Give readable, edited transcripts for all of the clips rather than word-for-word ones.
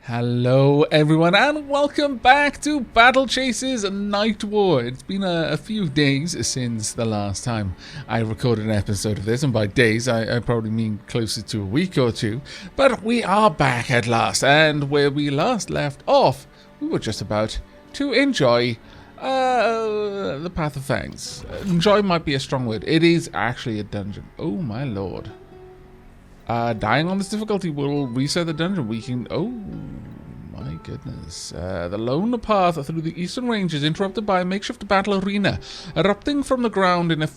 Hello everyone and welcome back to Battle Chase's Nightwar. It's been a few days since the last time I recorded an episode of this, and by days I probably mean closer to a week or two, but we are back at last, and where we last left off, we were just about to enjoy the Path of Fangs. Enjoy might be a strong word. It is actually a dungeon. Oh my lord. Dying on this difficulty will reset the dungeon. We can... Oh, my goodness. The lone path through the eastern ranges interrupted by a makeshift battle arena, erupting from the ground in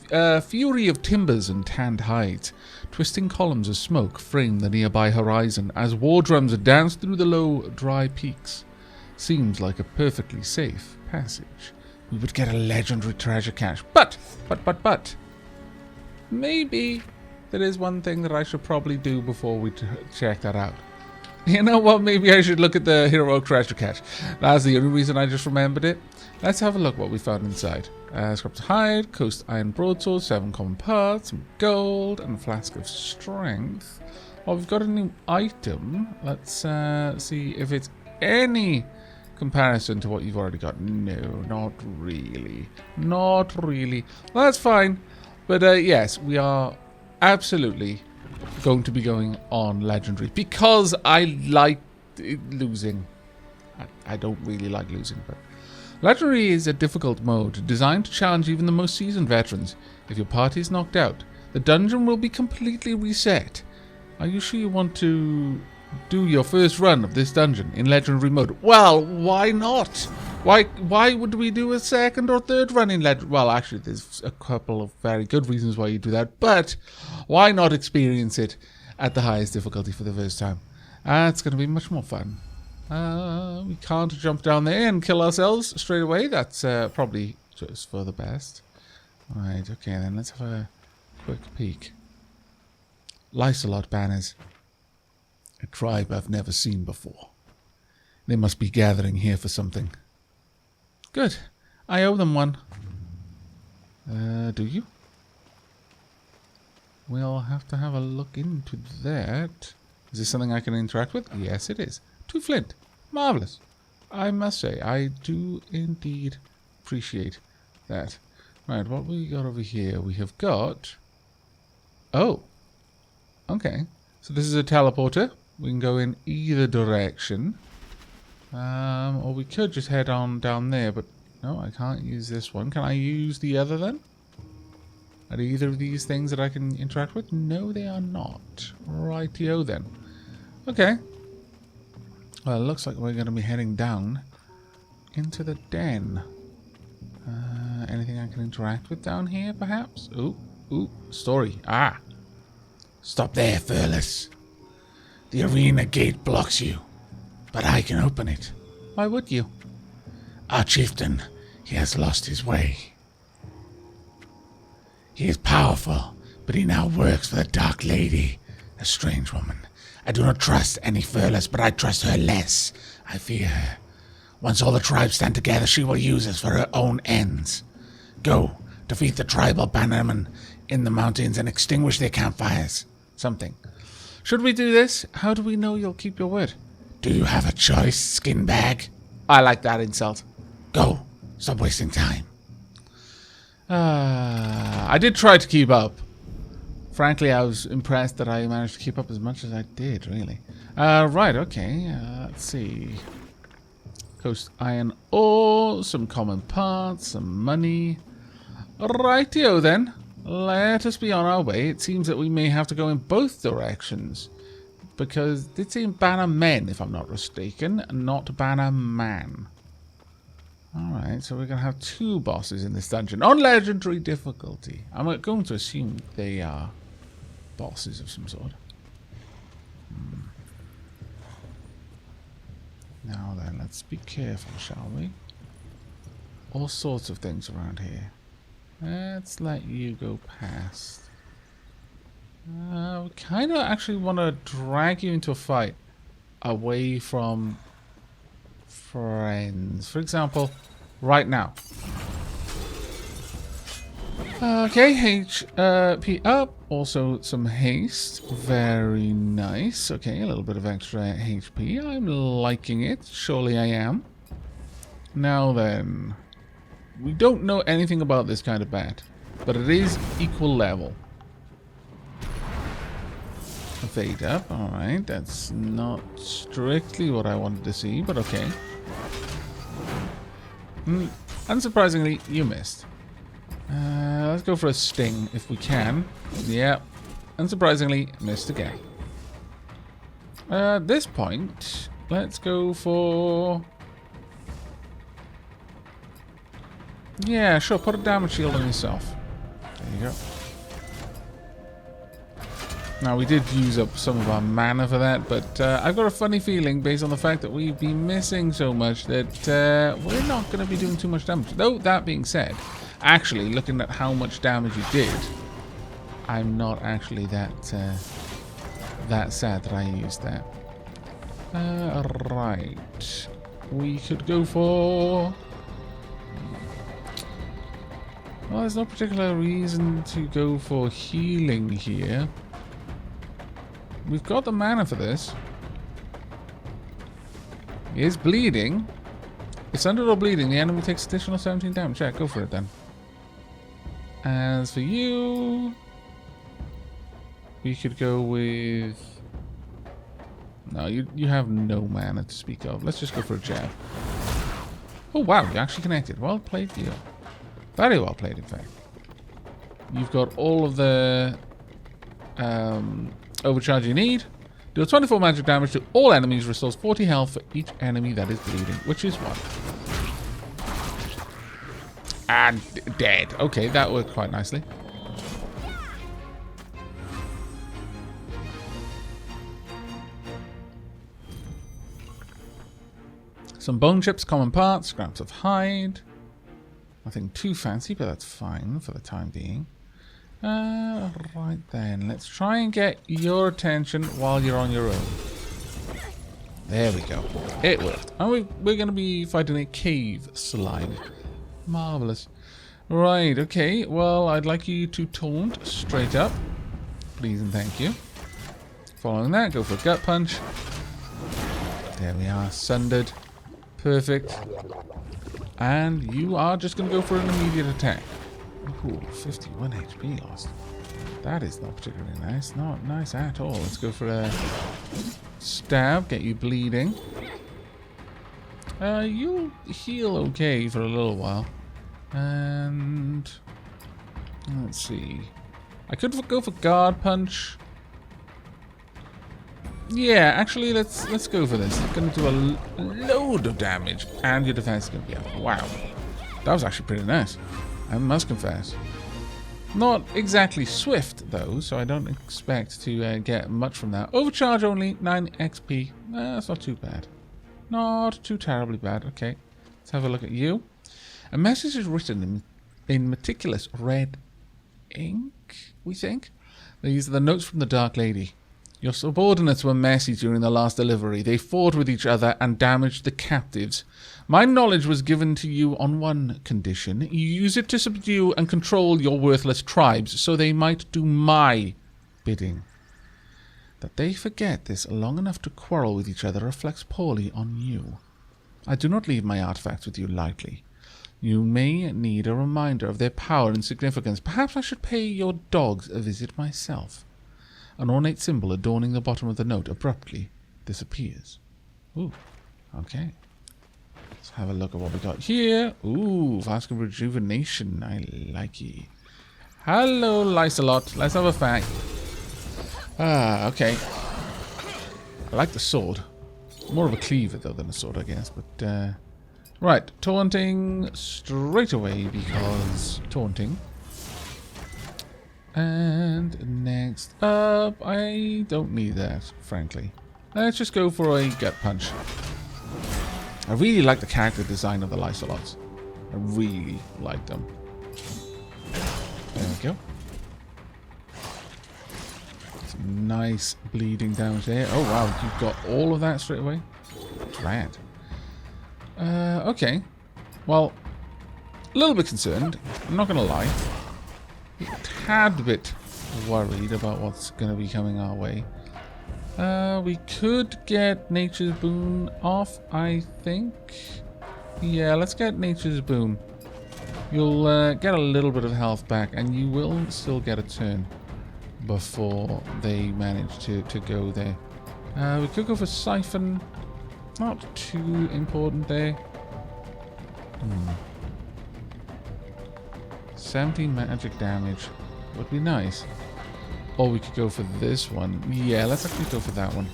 a fury of timbers and tanned hides. Twisting columns of smoke frame the nearby horizon as war drums dance through the low, dry peaks. Seems like a perfectly safe passage. We would get a legendary treasure cache. But. Maybe... there is one thing that I should probably do before we check that out. You know what? Maybe I should look at the Heroic Treasure Cache. That's the only reason I just remembered it. Let's have a look what we found inside. Scraps of hide, coast iron broadsword, 7 common parts, some gold, and a flask of strength. Oh, we've got a new item. Let's see if it's any comparison to what you've already got. No, not really. Not really. Well, that's fine. But yes, we are... absolutely going to be going on legendary because I like losing. I don't really like losing, but legendary is a difficult mode designed to challenge even the most seasoned veterans. If your party is knocked out, the dungeon will be completely reset. Are you sure you want to do your first run of this dungeon in legendary mode? Well, why not? Why would we do a second or third run in legendary? Well, actually, there's a couple of very good reasons why you do that, but why not experience it at the highest difficulty for the first time? It's going to be much more fun. We can't jump down there and kill ourselves straight away. That's probably just for the best. Right, okay then, let's have a quick peek. Lycelot banners. A tribe I've never seen before. They must be gathering here for something. Good. I owe them one. Do you? We'll have to have a look into that. Is this something I can interact with? Yes, it is. 2 flint. Marvellous. I must say, I do indeed appreciate that. Right, what we got over here? We have got... oh. Okay. So this is a teleporter. We can go in either direction. Or we could just head on down there, but no, I can't use this one. Can I use the other then? Are either of these things that I can interact with? No, they are not. Rightio then. Okay. Well, it looks like we're going to be heading down into the den. Anything I can interact with down here, perhaps? Ooh, story. Ah. Stop there, Furless. The arena gate blocks you. But I can open it. Why would you? Our chieftain, he has lost his way. He is powerful, but he now works for the Dark Lady, a strange woman. I do not trust any Furless, but I trust her less. I fear her. Once all the tribes stand together, she will use us for her own ends. Go, defeat the tribal bannermen in the mountains and extinguish their campfires. Something. Should we do this? How do we know you'll keep your word? Do you have a choice, skin bag? I like that insult. Go. Stop wasting time. I did try to keep up. Frankly, I was impressed that I managed to keep up as much as I did, really. Right, okay. Let's see. Coast iron ore, some common parts, some money. Rightio then. Let us be on our way. It seems that we may have to go in both directions. Because it did seem banner men, if I'm not mistaken, not banner man. Alright, so we're going to have 2 bosses in this dungeon on legendary difficulty. I'm going to assume they are bosses of some sort. Now then, let's be careful, shall we? All sorts of things around here. Let's let you go past. We kind of actually want to drag you into a fight away from friends. For example, right now. Okay, HP up. Also some haste. Very nice. Okay, a little bit of extra HP. I'm liking it. Surely I am. Now then. We don't know anything about this kind of bat. But it is equal level. Evade up. Alright, that's not strictly what I wanted to see, but okay. Unsurprisingly, you missed. Let's go for a sting if we can. Yeah. Unsurprisingly, missed again. At this point, let's go for... Yeah, sure. Put a damage shield on yourself. There you go. Now, we did use up some of our mana for that, but I've got a funny feeling, based on the fact that we've been missing so much, that we're not going to be doing too much damage. Though, that being said, actually, looking at how much damage you did, I'm not actually that sad that I used that. Right. We could go for... Well, there's no particular reason to go for healing here. We've got the mana for this. He is bleeding. It's under or bleeding. The enemy takes additional 17 damage. Yeah, go for it then. As for you... We could go with... No, you have no mana to speak of. Let's just go for a jab. Oh, wow. You actually connected. Well played, you. Very well played, in fact. You've got all of the... overcharge you need. Deal 24 magic damage to all enemies. Restores 40 health for each enemy that is bleeding, which is one. And dead. Okay, that worked quite nicely. Some bone chips, common parts, scraps of hide. Nothing too fancy, but that's fine for the time being. Right then, let's try and get your attention while you're on your own. There we go. It worked. And we're going to be fighting a cave slime. Marvelous. Right, okay. Well, I'd like you to taunt straight up. Please and thank you. Following that, go for a gut punch. There we are, sundered. Perfect. And you are just going to go for an immediate attack. Ooh, 51 HP lost. That is not particularly nice. Not nice at all. Let's go for a stab. Get you bleeding. You'll heal okay for a little while. And... let's see. I could go for guard punch. Yeah, actually, let's go for this. It's going to do a load of damage. And your defense is going to be up. Wow. That was actually pretty nice. I must confess. Not exactly swift, though, so I don't expect to get much from that. Overcharge only, 9 XP. That's not too bad. Not too terribly bad. Okay, let's have a look at you. A message is written in meticulous red ink, we think. These are the notes from the Dark Lady. Your subordinates were messy during the last delivery. They fought with each other and damaged the captives. My knowledge was given to you on one condition. You use it to subdue and control your worthless tribes, so they might do my bidding. That they forget this long enough to quarrel with each other reflects poorly on you. I do not leave my artifacts with you lightly. You may need a reminder of their power and significance. Perhaps I should pay your dogs a visit myself. An ornate symbol adorning the bottom of the note abruptly disappears. Ooh, okay. Let's have a look at what we got here. Ooh, vascular rejuvenation. I like it. Hello, Lycelot. Let's have a fight. Ah, okay. I like the sword. More of a cleaver, though, than a sword, I guess. But, right. Taunting straight away, because taunting. And next up, I don't need that, frankly. Let's just go for a gut punch. I really like the character design of the Lycelots. I really like them. There we go. Some nice bleeding damage there. Oh wow, you've got all of that straight away? Rad. Okay. Well, a little bit concerned. I'm not going to lie. a tad bit worried about what's going to be coming our way. We could get Nature's Boon off, I think. Yeah, let's get Nature's Boon. You'll get a little bit of health back, and you will still get a turn before they manage to go there. We could go for Siphon. Not too important there. 17 magic damage would be nice. Or we could go for this one. Yeah, let's actually go for that one.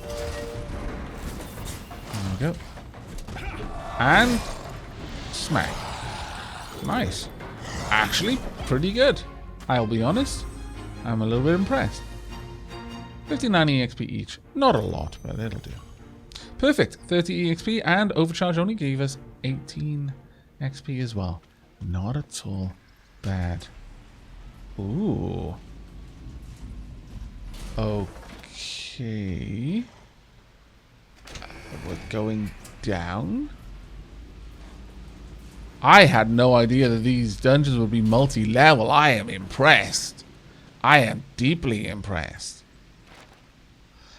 There we go. And smack. Nice. Actually, pretty good. I'll be honest. I'm a little bit impressed. 59 EXP each. Not a lot, but it'll do. Perfect. 30 EXP, and Overcharge only gave us 18 XP as well. Not at all bad. Ooh. Okay. We're going down. I had no idea that these dungeons would be multi-level. I am impressed. I am deeply impressed.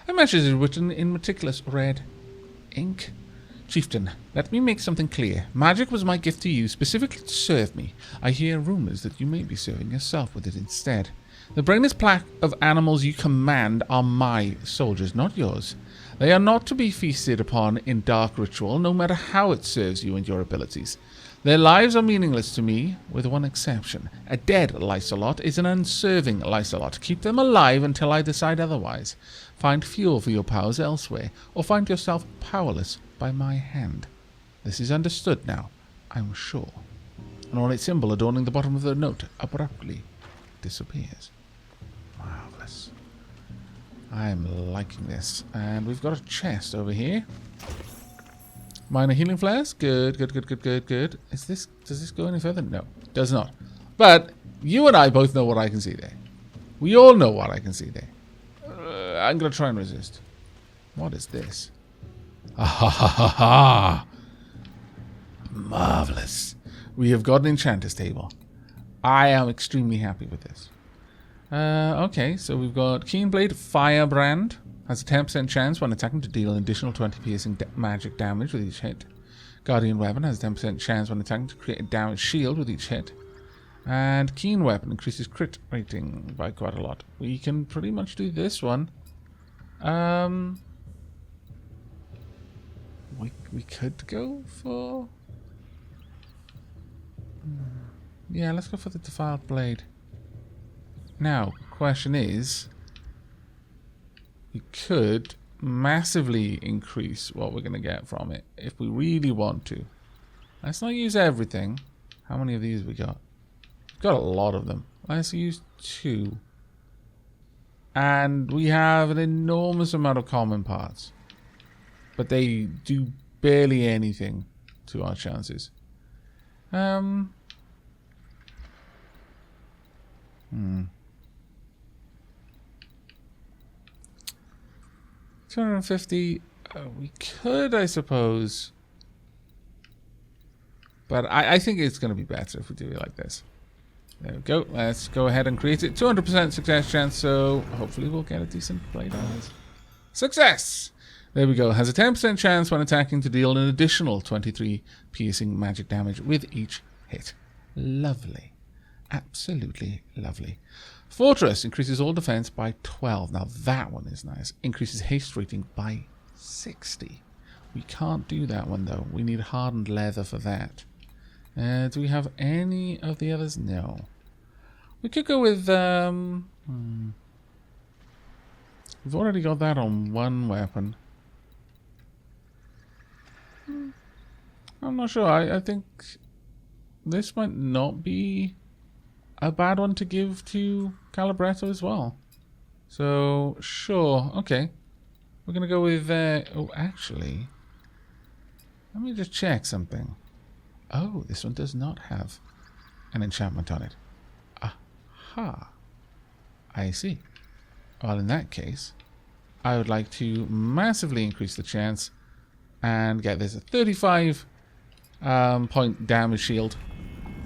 A message is written in meticulous red ink. Chieftain, let me make something clear. Magic was my gift to you, specifically to serve me. I hear rumors that you may be serving yourself with it instead. The brainless pack of animals you command are my soldiers, not yours. They are not to be feasted upon in dark ritual, no matter how it serves you and your abilities. Their lives are meaningless to me, with one exception. A dead Lycelot is an unserving Lycelot. Keep them alive until I decide otherwise. Find fuel for your powers elsewhere, or find yourself powerless by my hand. This is understood now, I'm sure. An ornate symbol adorning the bottom of the note abruptly disappears. Marvelous. I'm liking this. And we've got a chest over here. Minor healing flares. Good, good, good, good, good, good. Does this go any further? No, does not. But you and I both know what I can see there. We all know what I can see there. I'm going to try and resist. What is this? Ah ha ha ha ha! Marvelous. We have got an enchanter's table. I am extremely happy with this. Okay, so we've got Keenblade Firebrand. Has a 10% chance when attacking to deal an additional 20 piercing magic damage with each hit. Guardian Weapon has a 10% chance when attacking to create a damage shield with each hit. And Keen Weapon increases crit rating by quite a lot. We can pretty much do this one. We could go for... Yeah, let's go for the Defiled Blade. Now, question is... We could massively increase what we're going to get from it if we really want to. Let's not use everything. How many of these we got? We've got a lot of them. Let's use 2. And we have an enormous amount of common parts. But they do barely anything to our chances. 250. We could, I suppose. But I think it's going to be better if we do it like this. There we go. Let's go ahead and create it. 200% success chance, so hopefully we'll get a decent blade on this. Success! There we go. Has a 10% chance when attacking to deal an additional 23 piercing magic damage with each hit. Lovely. Absolutely lovely. Fortress increases all defense by 12. Now that one is nice. Increases haste rating by 60. We can't do that one though. We need hardened leather for that. Do we have any of the others? No. We could go with... We've already got that on one weapon. I'm not sure. I think this might not be a bad one to give to Calibretto as well. So, sure. Okay. We're going to go with... oh, actually... Let me just check something. Oh, this one does not have an enchantment on it. Aha. I see. Well, in that case, I would like to massively increase the chance and get this a 35 point damage shield.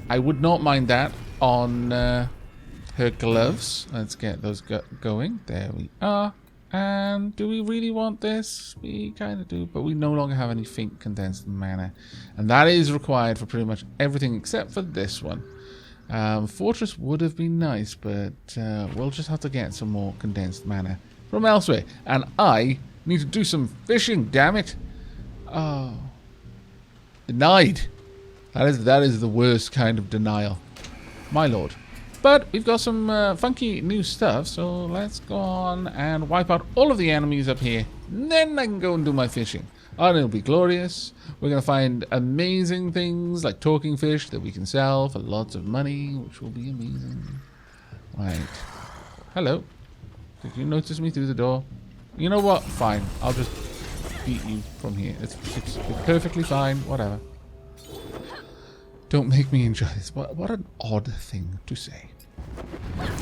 I would not mind that on her gloves. Let's get those going. There we are. And do we really want this? We kind of do, but we no longer have any faint condensed mana. And that is required for pretty much everything except for this one. Fortress would have been nice, but we'll just have to get some more condensed mana from elsewhere. And I need to do some fishing, damn it. Oh. Denied. That is the worst kind of denial. My lord. But we've got some funky new stuff, so let's go on and wipe out all of the enemies up here. Then I can go and do my fishing. And it'll be glorious. We're going to find amazing things like talking fish that we can sell for lots of money, which will be amazing. Right. Hello. Did you notice me through the door? You know what? Fine. I'll just beat you from here. It's perfectly fine. Whatever. Don't make me enjoy this. What an odd thing to say.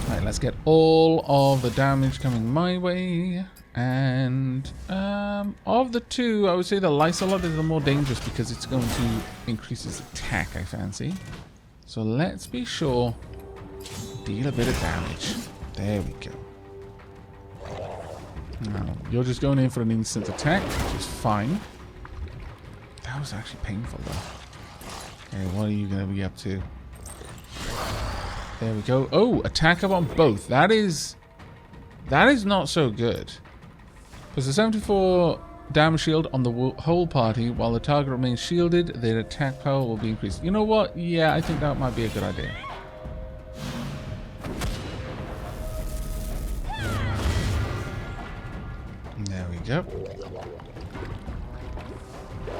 Right, let's get all of the damage coming my way. And of the two, I would say the Lycelot is the more dangerous because it's going to increase its attack, I fancy. So let's be sure. Deal a bit of damage. There we go. Now, you're just going in for an instant attack, which is fine. That was actually painful though. Okay, what are you going to be up to? There we go. Oh, attack up on both. That is not so good. Because the 74 damage shield on the whole party, while the target remains shielded, their attack power will be increased. You know what? Yeah, I think that might be a good idea. There we go.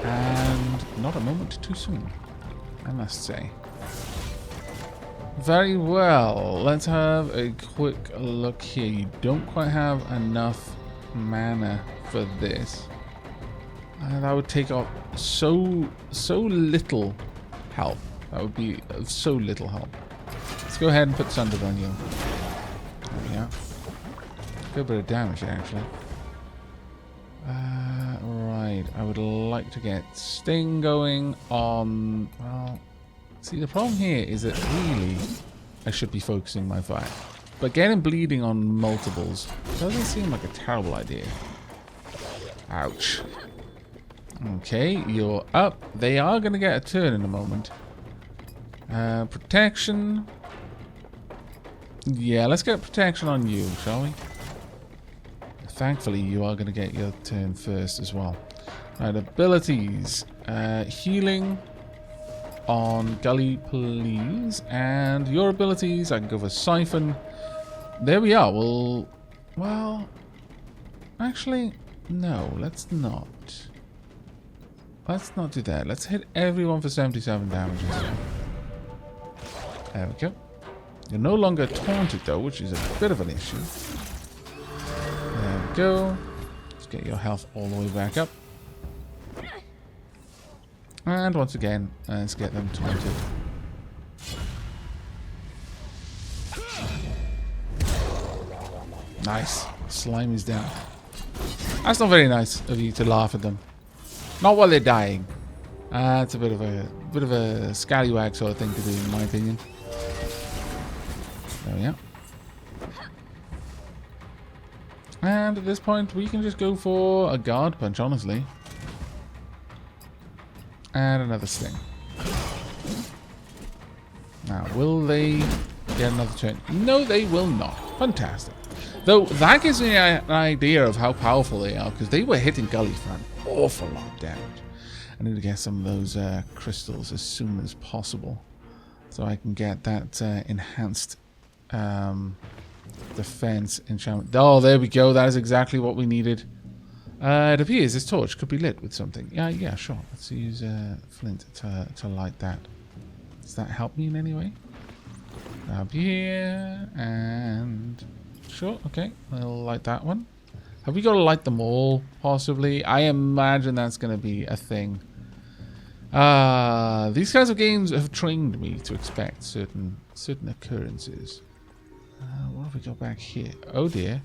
And not a moment too soon, I must say. Very well. Let's have a quick look here. You don't quite have enough mana for this. That would take off so little help. That would be so little help. Let's go ahead and put Thunder on you. There we go. A good bit of damage actually. Right. I would like to get Sting going on. Well, see, the problem here is that really I should be focusing my fire. But getting bleeding on multiples doesn't seem like a terrible idea. Ouch. Okay, you're up. They are going to get a turn in a moment. Protection. Yeah, let's get protection on you, shall we? Thankfully, you are going to get your turn first as well. Right, abilities. Healing on Gully, please. And your abilities, I can go for Siphon. There we are. Well, actually, no, let's not. Let's not do that. Let's hit everyone for 77 damage. There we go. You're no longer taunted though, which is a bit of an issue. There we go. Let's get your health all the way back up. And once again, let's get them taunted. Nice. Slime is down. That's not very nice of you to laugh at them. Not while they're dying. It's a bit of a scallywag sort of thing to do, in my opinion. There we are. And at this point, we can just go for a guard punch, honestly. And another sting. Now, will they get another turn? No, they will not. Fantastic. Though, that gives me an idea of how powerful they are, because they were hitting Gully for an awful lot of damage. I need to get some of those crystals as soon as possible, so I can get that enhanced defense enchantment. Oh, there we go. That is exactly what we needed. It appears this torch could be lit with something. Yeah, sure. Let's use flint to light that. Does that help me in any way? Up here, and sure, okay. I'll light that one. Have we got to light them all, possibly? I imagine that's going to be a thing. These kinds of games have trained me to expect certain occurrences. What have we got back here? Oh dear.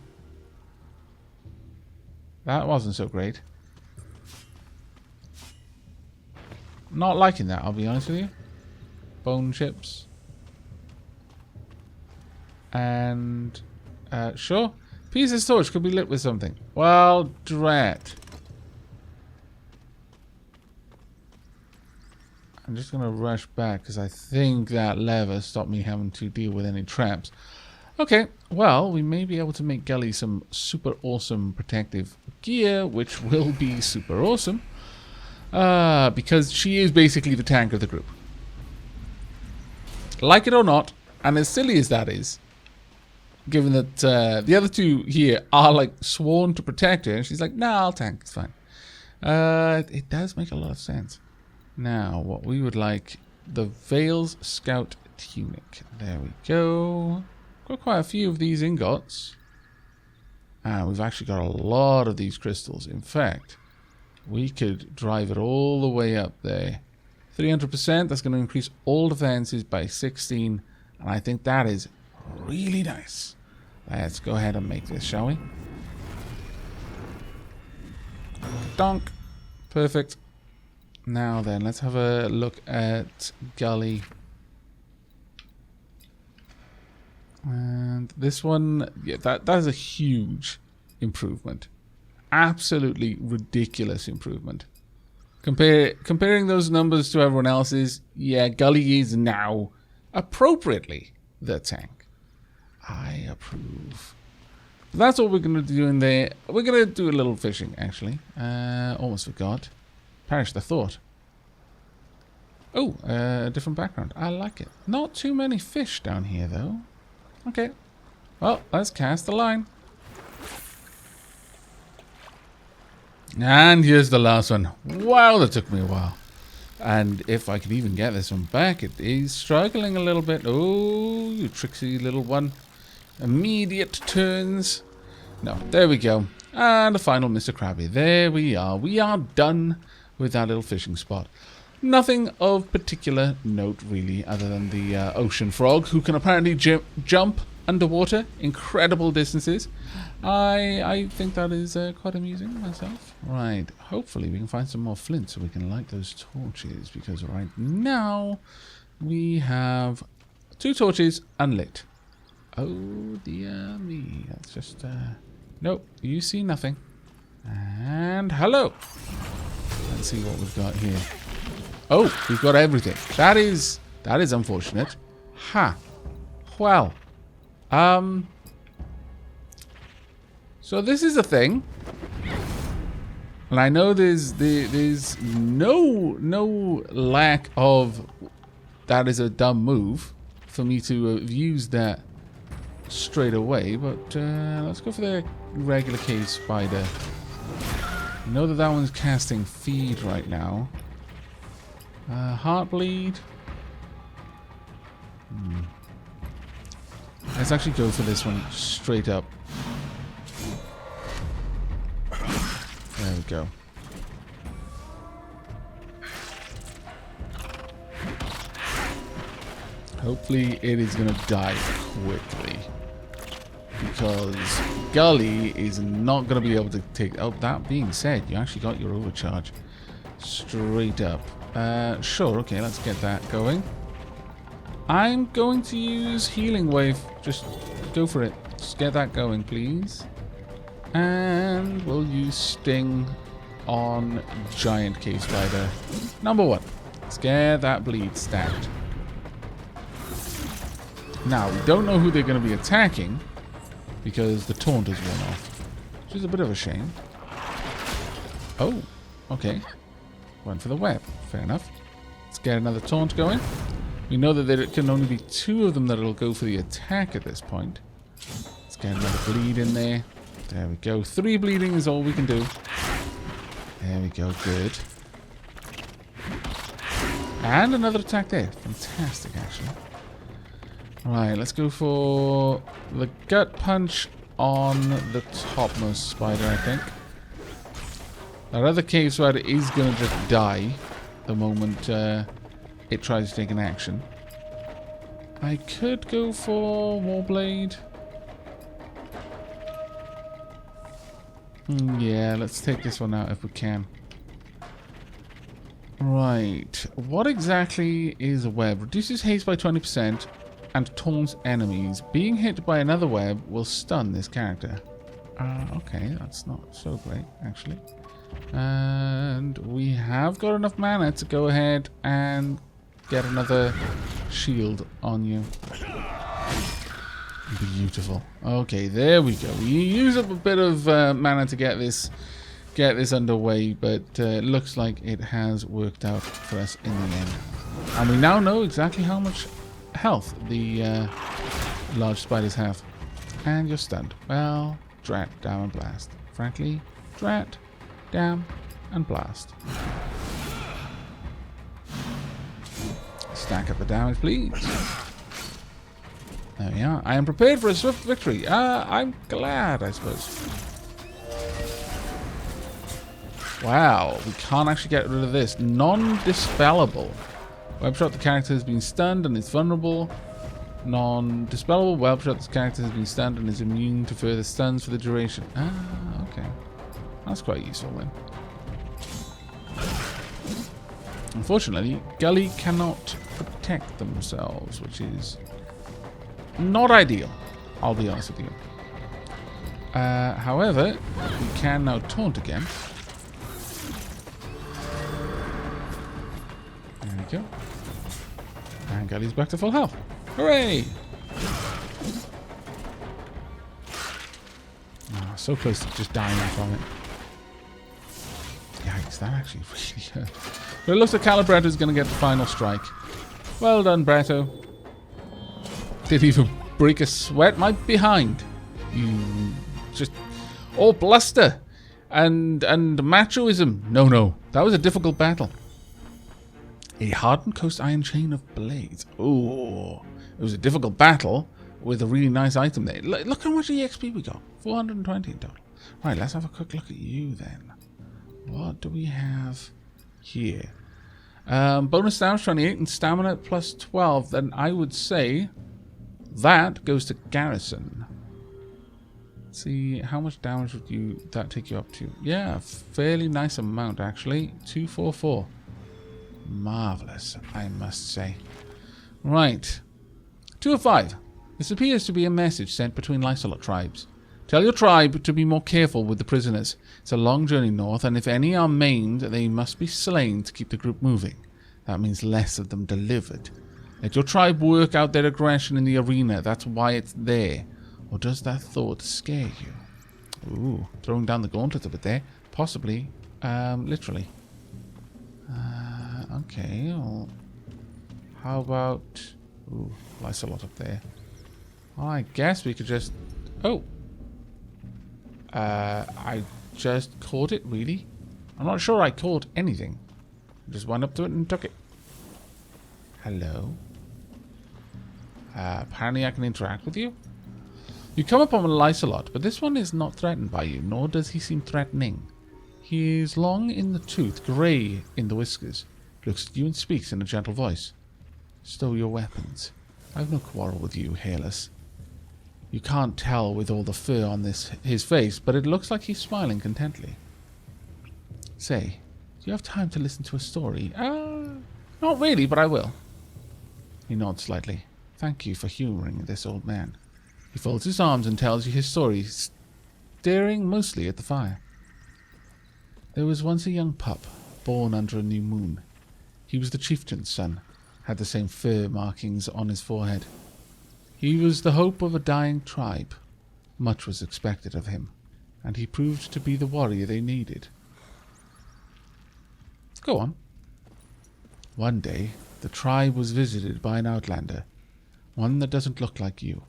That wasn't so great. Not liking that, I'll be honest with you. Bone chips. And sure. Piece of torch could be lit with something. Well, drat. I'm just going to rush back because I think that lever stopped me having to deal with any traps. Okay, well, we may be able to make Gully some super awesome protective gear, which will be super awesome. Because she is basically the tank of the group. Like it or not, and as silly as that is, given that the other two here are like sworn to protect her, and she's like, nah, I'll tank, it's fine. It does make a lot of sense. Now, what we would like, the Veil's Scout Tunic. There we go. Got quite a few of these ingots. And we've actually got a lot of these crystals. In fact, we could drive it all the way up there. 300%, that's going to increase all defenses by 16. And I think that is really nice. Let's go ahead and make this, shall we? Donk. Perfect. Now then, let's have a look at Gully. And this one, yeah, that is a huge improvement. Absolutely ridiculous improvement. Comparing those numbers to everyone else's, yeah, Gully is now appropriately the tank. I approve. That's all we're going to do in there. We're going to do a little fishing, actually. Almost forgot. Perish the thought. Oh, a different background. I like it. Not too many fish down here, though. Okay. Well, let's cast the line. And here's the last one. Wow, that took me a while. And if I could even get this one back, it is struggling a little bit. Oh, you tricksy little one. Immediate turns. No, there we go. And the final Mr. Krabby. There we are. We are done with that little fishing spot. Nothing of particular note, really, other than the ocean frogs, who can apparently jump underwater incredible distances. I think that is quite amusing myself. Right, hopefully we can find some more flint so we can light those torches, because right now we have 2 torches unlit. Oh dear me, that's just... Nope, you see nothing. And hello! Let's see what we've got here. Oh, we've got everything. That is unfortunate. Ha. Well. So this is a thing. And I know there's no lack of that is a dumb move for me to have used that straight away, but let's go for the regular cave spider. I know that one's casting feed right now. Heartbleed. Let's actually go for this one straight up. There we go. Hopefully it is going to die quickly. Because Gully is not going to be able to take... Oh, that being said, you actually got your overcharge. Straight up. Sure, okay, let's get that going. I'm going to use Healing Wave. Just go for it. Just get that going, please. And we'll use Sting on Giant Cave Spider. Number 1. Let's get that bleed stacked. Now, we don't know who they're going to be attacking because the taunt has worn off, which is a bit of a shame. Oh, okay. Went for the web. Fair enough. Let's get another taunt going. We know that there can only be 2 of them that will go for the attack at this point. Let's get another bleed in there. There we go. 3 bleeding is all we can do. There we go. Good. And another attack there. Fantastic, actually. Right, let's go for the gut punch on the topmost spider, I think. That other cave spider is going to just die the moment it tries to take an action. I could go for Warblade. Yeah, let's take this one out if we can. Right, what exactly is a web? Reduces haste by 20%. and taunts enemies. Being hit by another web will stun this character. Okay, that's not so great, actually. And we have got enough mana to go ahead and get another shield on you. Beautiful. Okay, there we go. We use up a bit of mana to get this underway, but it looks like it has worked out for us in the end. And we now know exactly how much health the large spiders have. And you're stunned. Well, drat, damn, and blast. Frankly, drat, damn, and blast. Stack up the damage, please. There we are. I am prepared for a swift victory. I'm glad, I suppose. Wow, we can't actually get rid of this. Non-dispellable. Web shot, the character has been stunned and is vulnerable. Non-dispellable. Web shot, this character has been stunned and is immune to further stuns for the duration. Okay. That's quite useful then. Unfortunately, Gully cannot protect themselves, which is not ideal, I'll be honest with you. However, we can now taunt again. There we go. And Gully's back to full health. Hooray! Oh, so close to just dying from it. Yikes, that actually really hurt. But it looks like Calibretto's going to get the final strike. Well done, Bretto. Didn't even break a sweat my behind. You just all bluster and machoism. No, that was a difficult battle. A hardened coast iron chain of blades. Oh, it was a difficult battle with a really nice item there. Look how much EXP we got. 420 in total. Right, let's have a quick look at you then. What do we have here? Bonus damage 28 and stamina plus 12. Then I would say that goes to Garrison. Let's see, how much damage would that take you up to? Yeah, fairly nice amount actually. 244. Marvelous, I must say. Right. 2 of 5. This appears to be a message sent between Lycelot tribes. Tell your tribe to be more careful with the prisoners. It's a long journey north, and if any are maimed, they must be slain to keep the group moving. That means less of them delivered. Let your tribe work out their aggression in the arena. That's why it's there. Or does that thought scare you? Ooh, throwing down the gauntlet a bit there. Possibly, literally. Okay, well, how about... Ooh, Lycelot up there. Well, I guess we could just... Oh! I just caught it, really? I'm not sure I caught anything. I just went up to it and took it. Hello? Apparently I can interact with you. You come upon Lycelot, but this one is not threatened by you, nor does he seem threatening. He is long in the tooth, grey in the whiskers, looks at you and speaks in a gentle voice. Stow your weapons. I have no quarrel with you, hairless. You can't tell with all the fur on his face, but it looks like he's smiling contently. Say, do you have time to listen to a story? Not really, but I will. He nods slightly. Thank you for humouring this old man. He folds his arms and tells you his story, staring mostly at the fire. There was once a young pup, born under a new moon. He was the chieftain's son, had the same fur markings on his forehead. He was the hope of a dying tribe. Much was expected of him, and he proved to be the warrior they needed. Go on. One day, the tribe was visited by an outlander, one that doesn't look like you.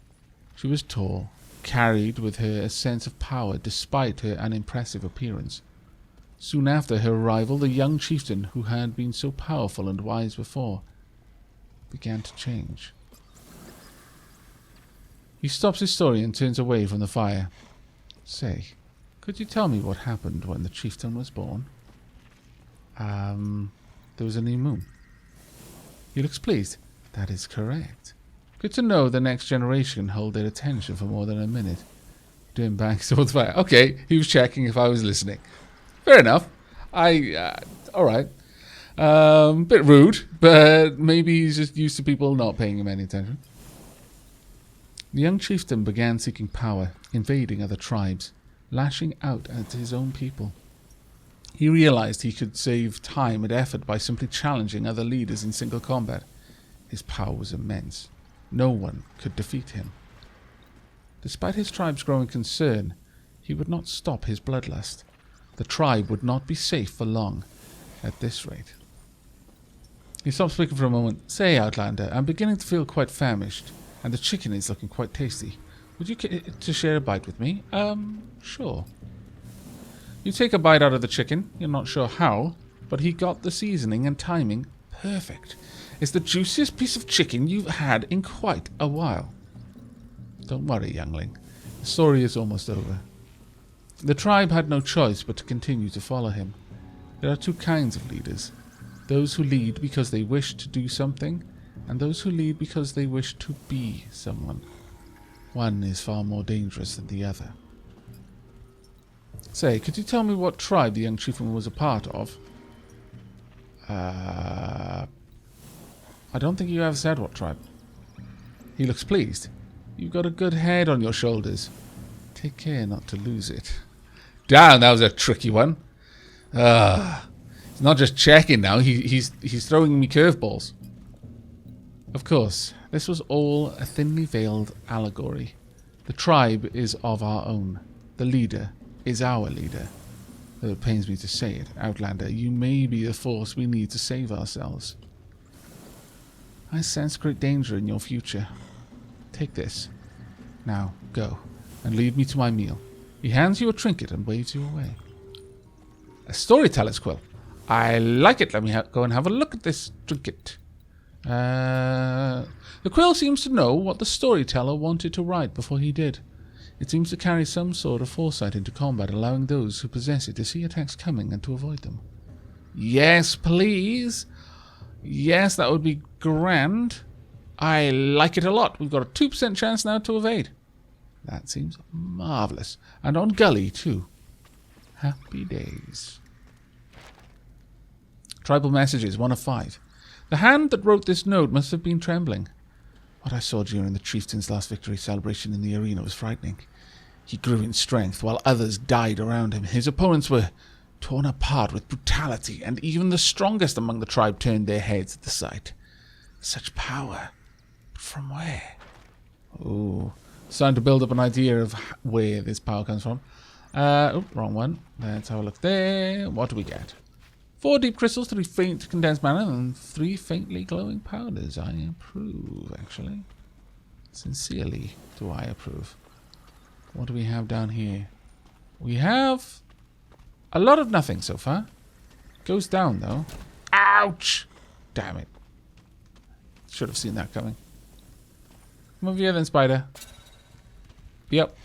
She was tall, carried with her a sense of power despite her unimpressive appearance. Soon after her arrival, the young chieftain, who had been so powerful and wise before, began to change. He stops his story and turns away from the fire. Say, could you tell me what happened when the chieftain was born? There was a new moon. He looks pleased. That is correct. Good to know the next generation hold their attention for more than a minute. Doing banks towards fire. Okay, he was checking if I was listening. Fair enough. Alright. Bit rude, but maybe he's just used to people not paying him any attention. The young chieftain began seeking power, invading other tribes, lashing out at his own people. He realized he could save time and effort by simply challenging other leaders in single combat. His power was immense. No one could defeat him. Despite his tribe's growing concern, he would not stop his bloodlust. The tribe would not be safe for long at this rate. He stopped speaking for a moment. Say, Outlander, I'm beginning to feel quite famished, and the chicken is looking quite tasty. Would you care to share a bite with me? Sure. You take a bite out of the chicken. You're not sure how, but he got the seasoning and timing perfect. It's the juiciest piece of chicken you've had in quite a while. Don't worry, youngling. The story is almost over. The tribe had no choice but to continue to follow him. There are two kinds of leaders. Those who lead because they wish to do something, and those who lead because they wish to be someone. One is far more dangerous than the other. Say, could you tell me what tribe the young chieftain was a part of? I don't think you ever said what tribe. He looks pleased. You've got a good head on your shoulders. Take care not to lose it. Damn, that was a tricky one. He's not just checking now, he's throwing me curveballs. Of course, this was all a thinly veiled allegory. The tribe is of our own. The leader is our leader. Though it pains me to say it, Outlander, you may be the force we need to save ourselves. I sense great danger in your future. Take this. Now, go, and lead me to my meal. He hands you a trinket and waves you away. A storyteller's quill. I like it. Let me go and have a look at this trinket. The quill seems to know what the storyteller wanted to write before he did. It seems to carry some sort of foresight into combat, allowing those who possess it to see attacks coming and to avoid them. Yes, please. Yes, that would be grand. I like it a lot. We've got a 2% chance now to evade. That seems marvellous. And on Gully, too. Happy days. Tribal messages, 1 of 5. The hand that wrote this note must have been trembling. What I saw during the chieftain's last victory celebration in the arena was frightening. He grew in strength while others died around him. His opponents were torn apart with brutality, and even the strongest among the tribe turned their heads at the sight. Such power. From where? Oh, starting to build up an idea of where this power comes from. Wrong one. Let's have a look there. What do we get? 4 deep crystals, 3 faint condensed mana, and 3 faintly glowing powders. I approve, actually. Sincerely do I approve. What do we have down here? We have a lot of nothing so far. Goes down, though. Ouch! Damn it. Should have seen that coming. Come over here then, spider. Yep.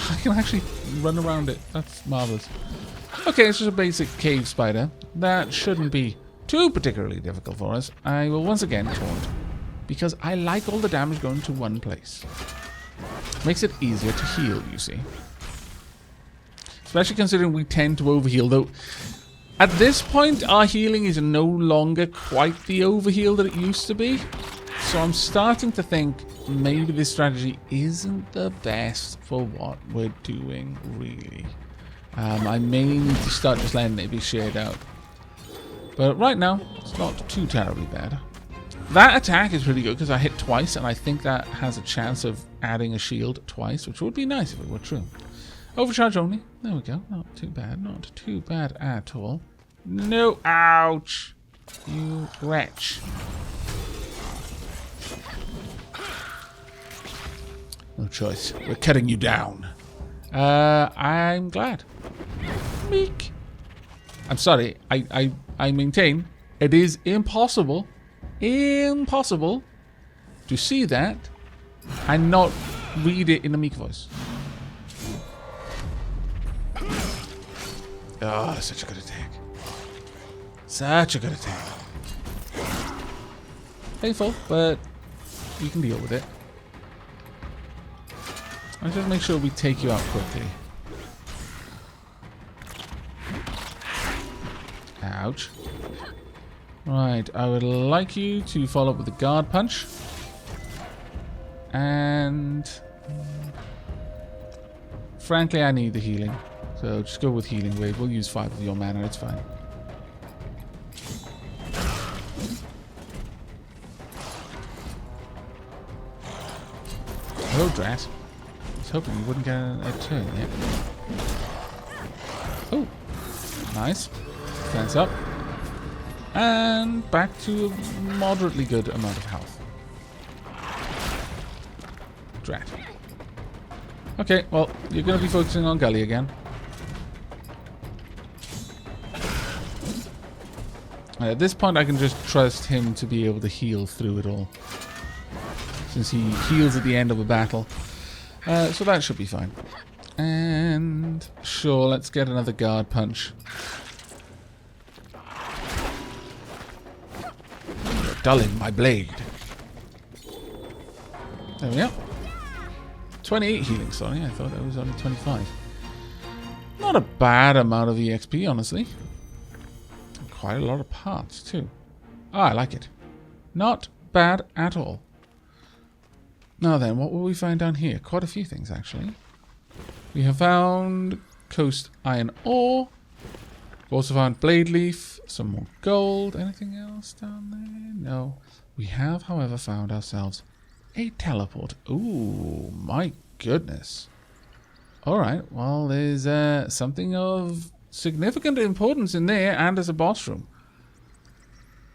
I can actually run around it. That's marvellous. Okay, it's just a basic cave spider. That shouldn't be too particularly difficult for us. I will once again taunt, because I like all the damage going to one place. Makes it easier to heal, you see. Especially considering we tend to overheal, though. At this point, our healing is no longer quite the overheal that it used to be. So I'm starting to think maybe this strategy isn't the best for what we're doing, really. I may need to start just letting it be shared out. But right now, it's not too terribly bad. That attack is pretty good because I hit twice, and I think that has a chance of adding a shield twice, which would be nice if it were true. Overcharge only. There we go. Not too bad. Not too bad at all. No. Ouch. You wretch. No choice. We're cutting you down. I'm glad. Meek. I'm sorry. I maintain it is impossible to see that and not read it in a meek voice. Oh, such a good attack. Such a good attack. Painful, but you can deal with it. I'll just make sure we take you out quickly. Ouch. Right, I would like you to follow up with a guard punch. And frankly, I need the healing. So just go with healing wave. We'll use 5 of your mana. It's fine. Hello, Drat. I was hoping you wouldn't get a turn yet. Oh, nice. Fence up. And back to a moderately good amount of health. Drat. Okay, well, you're going to be focusing on Gully again. At this point, I can just trust him to be able to heal through it all. Since he heals at the end of a battle. So that should be fine. And sure, let's get another guard punch. You're dulling my blade. There we go. 28 healing, sorry. I thought that was only 25. Not a bad amount of EXP, honestly. Quite a lot of parts, too. Ah, I like it. Not bad at all. Now then, what will we find down here? Quite a few things, actually. We have found coast iron ore. We've also found blade leaf, some more gold. Anything else down there? No. We have, however, found ourselves a teleport. Ooh, my goodness. Alright, well, there's something of significant importance in there, and there's a boss room.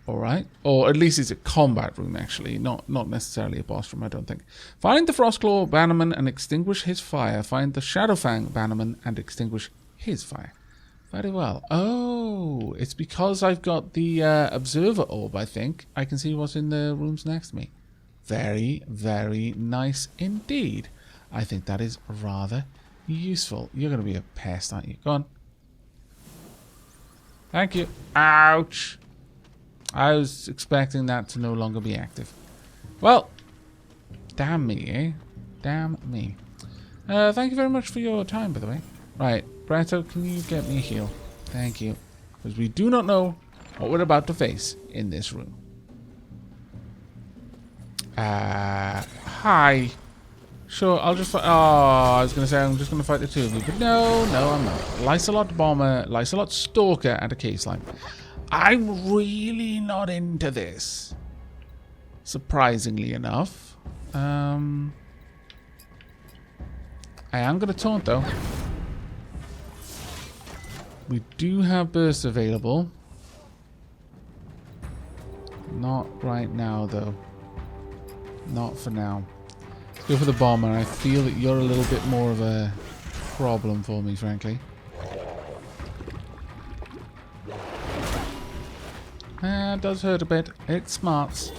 Alright. Or at least it's a combat room, actually. Not necessarily a boss room, I don't think. Find the Frostclaw Bannerman and extinguish his fire. Find the Shadowfang Bannerman and extinguish his fire. Very well. Oh, it's because I've got the Observer Orb, I think. I can see what's in the rooms next to me. Very, very nice indeed. I think that is rather useful. You're going to be a pest, aren't you? Go on. Thank you. Ouch. I was expecting that to no longer be active. Well, damn me, eh? Damn me. Thank you very much for your time, by the way. Right, Bretto, can you get me a heal? Thank you. Because we do not know what we're about to face in this room. Hi. Sure, I'll just fight. Oh, I was going to say I'm just going to fight the two of you. But no, I'm not. Lycelot Bomber, Lycelot Stalker, and a Cave Slime. I'm really not into this. Surprisingly enough. I am going to taunt, though. We do have bursts available. Not right now, though. Not for now. Let's go for the bomber. I feel that you're a little bit more of a problem for me, frankly. It does hurt a bit. It smarts.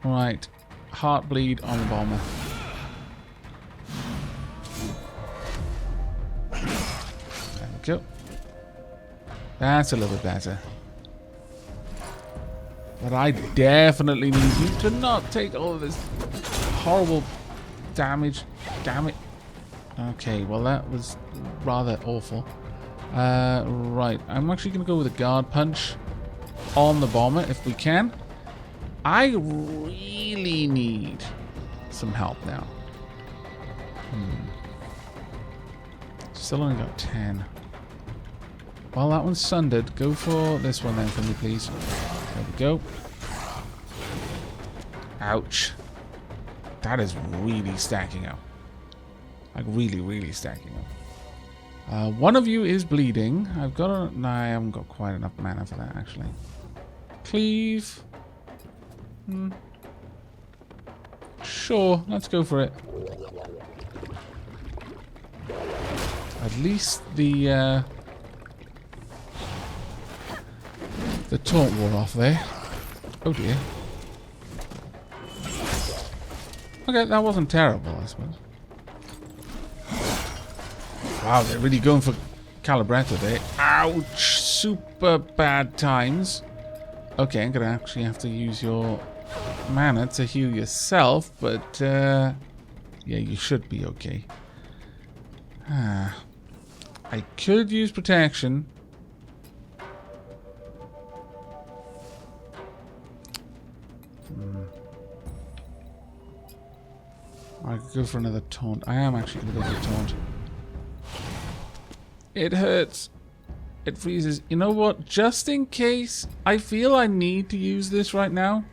Right. Heartbleed on the bomber. There we go. That's a little bit better. But I definitely need you to not take all of this horrible damage. Damn it. Okay, well that was rather awful. Right. I'm actually going to go with a guard punch on the bomber if we can. I really need some help now. Still only got 10. Well, that one's sundered. Go for this one then for me, please. There we go. Ouch. That is really stacking up. Like really, really stacking up. One of you is bleeding. I've got a... No, I haven't got quite enough mana for that, actually. Cleave. Sure, let's go for it. At least the taunt wore off there. Oh dear. Okay, that wasn't terrible, I suppose. Wow, they're really going for Calibretto there. Ouch! Super bad times. Okay, I'm gonna actually have to use your mana to heal yourself, but yeah, you should be okay. I could use protection. I could go for another taunt. I am actually going to go for a taunt. It hurts. It freezes. You know what? Just in case, I feel I need to use this right now.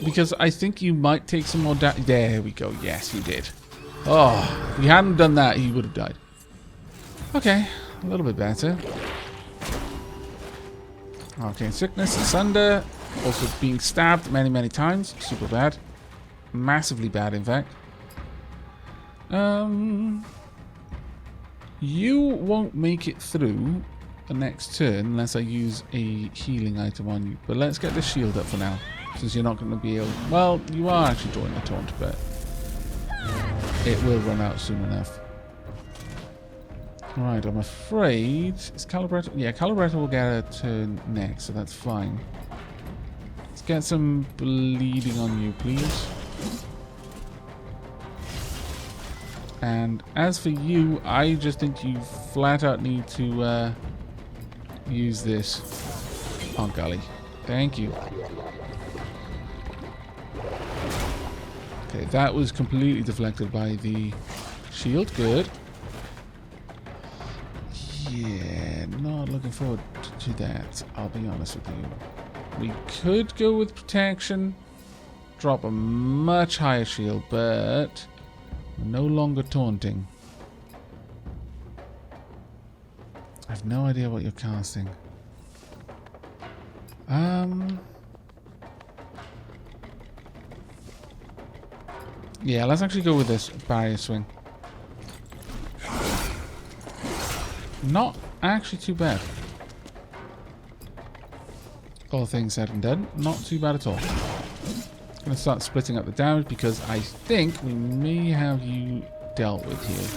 Because I think you might take some more damage. There we go. Yes, you did. Oh, if we hadn't done that, he would have died. Okay, a little bit better. Okay, sickness, asunder. Also being stabbed many, many times. Super bad. Massively bad, in fact. You won't make it through the next turn unless I use a healing item on you. But let's get the shield up for now, since you're not going to be able... Well, you are actually drawing the taunt, but it will run out soon enough. Right, I'm afraid... Is Calibretta... Yeah, Calibretta will get a turn next, so that's fine. Let's get some bleeding on you, please. And as for you, I just think you flat out need to use this. Oh, golly. Thank you. Okay, that was completely deflected by the shield. Good. Yeah, not looking forward to that, I'll be honest with you. We could go with protection, drop a much higher shield, but no longer taunting. I have no idea what you're casting. Yeah, let's actually go with this barrier swing. Not actually too bad. All things said and done, not too bad at all. I'm going to start splitting up the damage because I think we may have you dealt with here.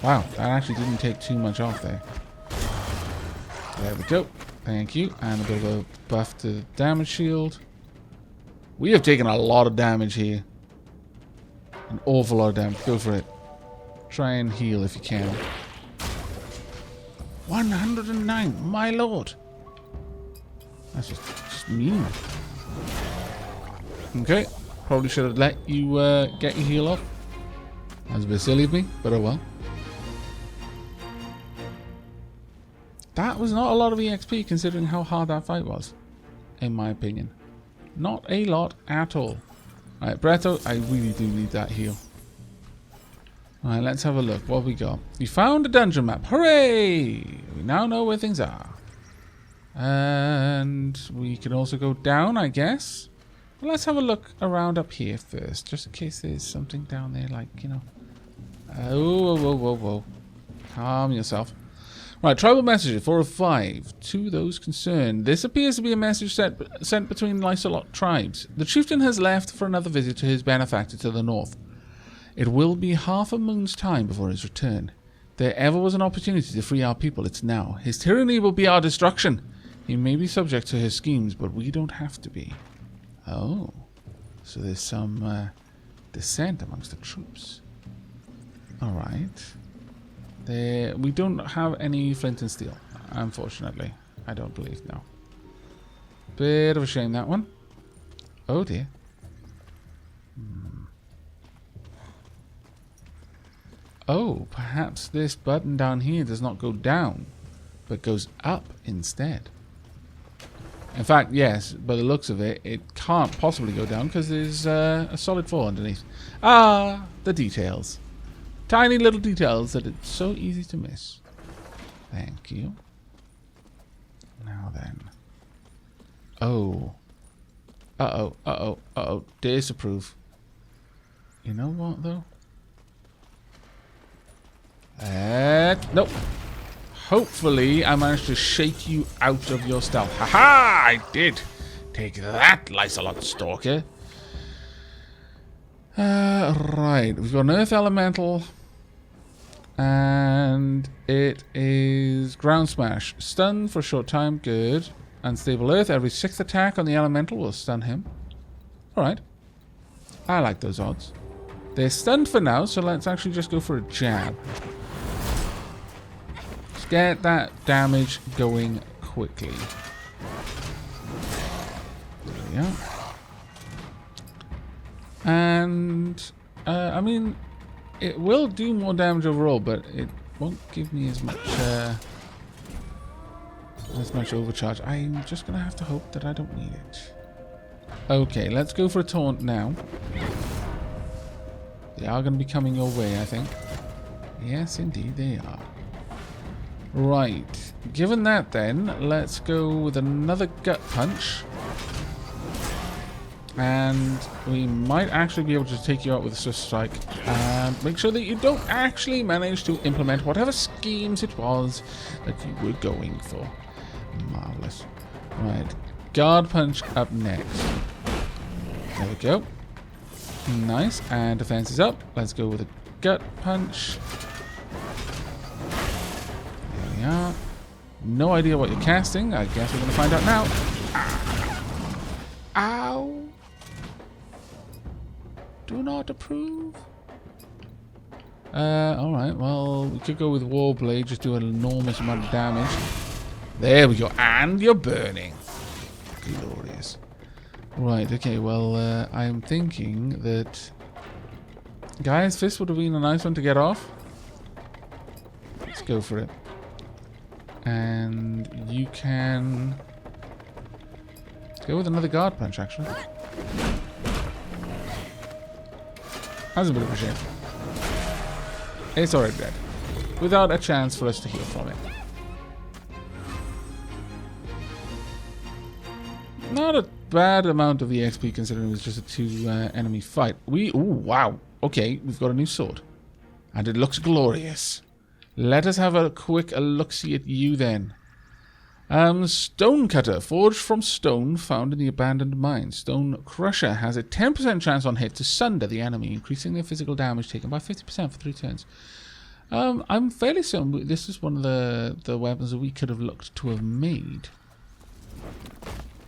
Wow, that actually didn't take too much off there. There we go. Thank you. And a bit of a buff to the damage shield. We have taken a lot of damage here. An awful lot of damage. Go for it. Try and heal if you can. 109, my lord. That's just mean. Okay, probably should have let you get your heal off. That was a bit silly of me, but oh well. That was not a lot of EXP considering how hard that fight was, in my opinion. Not a lot at all. Alright, Bretto, I really do need that heal. Alright, let's have a look. What have we got? We found a dungeon map. Hooray! We now know where things are. And we can also go down, I guess. Well, let's have a look around up here first, just in case there's something down there, like, you know. Whoa, whoa, whoa, whoa. Calm yourself. Right, tribal messages 4 of 5 to those concerned. This appears to be a message sent between Lycelot tribes. The chieftain has left for another visit to his benefactor to the north. It will be half a moon's time before his return. There ever was an opportunity to free our people, it's now. His tyranny will be our destruction. He may be subject to his schemes, but we don't have to be. Oh, so there's some dissent amongst the troops. Alright. We don't have any flint and steel, unfortunately. I don't believe, no. Bit of a shame, that one. Oh dear. Oh, perhaps this button down here does not go down, but goes up instead. In fact, yes, by the looks of it, it can't possibly go down because there's a solid 4 underneath. Ah, the details. Tiny little details that it's so easy to miss. Thank you. Now then. Oh. Uh-oh, uh-oh, uh-oh. Disapprove. You know what, though? Nope. Hopefully, I managed to shake you out of your stealth. Haha! I did! Take that, Lycelot Stalker. Right. We've got an Earth Elemental. And it is Ground Smash. Stun for a short time. Good. Unstable Earth. Every 6th attack on the Elemental will stun him. Alright. I like those odds. They're stunned for now, so let's actually just go for a jab. Let's get that damage going quickly. There we are. And, I mean, it will do more damage overall, but it won't give me as much overcharge. I'm just going to have to hope that I don't need it. Okay, let's go for a taunt now. They are going to be coming your way, I think. Yes, indeed they are. Right. Given that then, let's go with another gut punch. And we might actually be able to take you out with a Swift Strike. And make sure that you don't actually manage to implement whatever schemes it was that you were going for. Marvellous. Right. Guard punch up next. There we go. Nice. And defense is up. Let's go with a gut punch. There we are. No idea what you're casting. I guess we're going to find out now. Ow. Do not approve. Alright, well, we could go with Warblade, just do an enormous amount of damage. There we go, and you're burning. Glorious. Right, okay, well, I'm thinking that Gaia's Fist would have been a nice one to get off. Let's go for it. And you can... Let's go with another guard punch, actually. That's a bit of a shame. It's already dead. Without a chance for us to heal from it. Not a bad amount of EXP considering it was just a 2 enemy fight. Ooh, wow. Okay, we've got a new sword. And it looks glorious. Let us have a quick look-see at you then. Stone Cutter, forged from stone found in the abandoned mine. Stone Crusher has a 10% chance on hit to sunder the enemy, increasing their physical damage taken by 50% for 3 turns. I'm fairly certain this is one of the weapons that we could have looked to have made.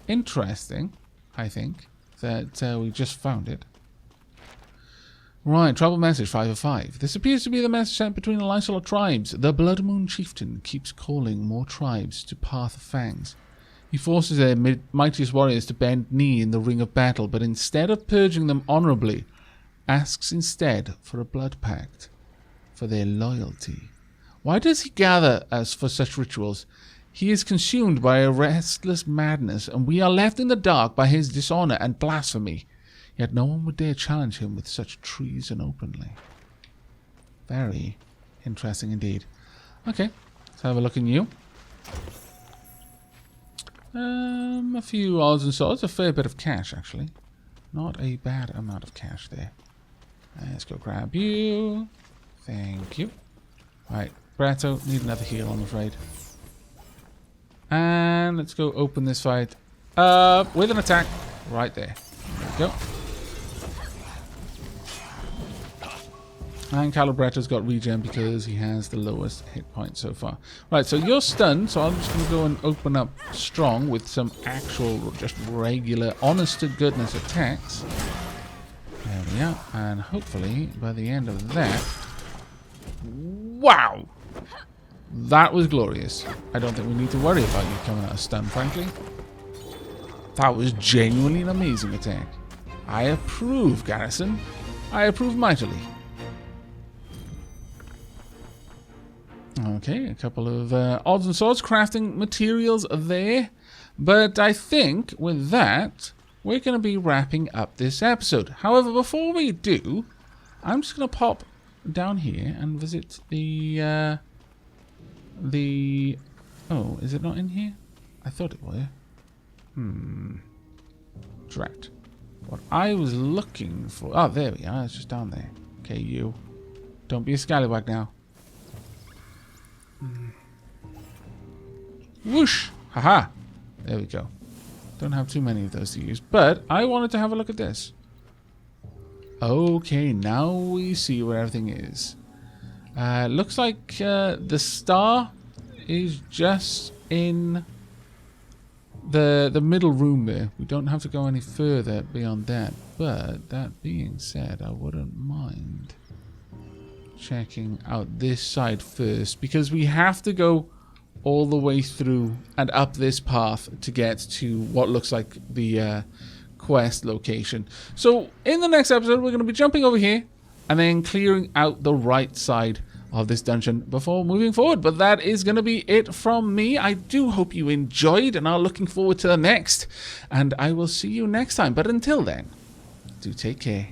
Interesting, I think, that we just found it. Right, trouble message 5 of 5. This appears to be the message sent between the Lycelot tribes. The Blood Moon Chieftain keeps calling more tribes to Path of Fangs. He forces their mightiest warriors to bend knee in the ring of battle, but instead of purging them honorably, asks instead for a blood pact, for their loyalty. Why does he gather us for such rituals? He is consumed by a restless madness, and we are left in the dark by his dishonor and blasphemy. Yet no one would dare challenge him with such treason openly. Very interesting indeed. Okay, let's have a look at you. A few odds and sods, a fair bit of cash actually. Not a bad amount of cash there. Let's go grab you. Thank you. Alright, Bratto, need another heal I'm afraid. And let's go open this fight with an attack right there. There we go. And Calibretto's got regen because he has the lowest hit point so far. Right, so you're stunned, so I'm just going to go and open up strong with some actual, just regular, honest-to-goodness attacks. There we are. And hopefully, by the end of that... Wow! That was glorious. I don't think we need to worry about you coming out of stun, frankly. That was genuinely an amazing attack. I approve, Garrison. I approve mightily. Okay, a couple of odds and sods, crafting materials there. But I think with that, we're going to be wrapping up this episode. However, before we do, I'm just going to pop down here and visit the... Oh, is it not in here? I thought it were. Drat. What I was looking for... Oh, there we are. It's just down there. Okay, you. Don't be a scallywag now. Whoosh! Haha! There we go. Don't have too many of those to use. But I wanted to have a look at this. Okay, now we see where everything is. Looks like the star is just in the middle room there. We don't have to go any further beyond that. But that being said, I wouldn't mind checking out this side first, because we have to go all the way through and up this path to get to what looks like the quest location. So in the next episode, we're going to be jumping over here and then clearing out the right side of this dungeon before moving forward. But that is going to be it from me. I do hope you enjoyed and are looking forward to the next. And I will see you next time. But until then, do take care.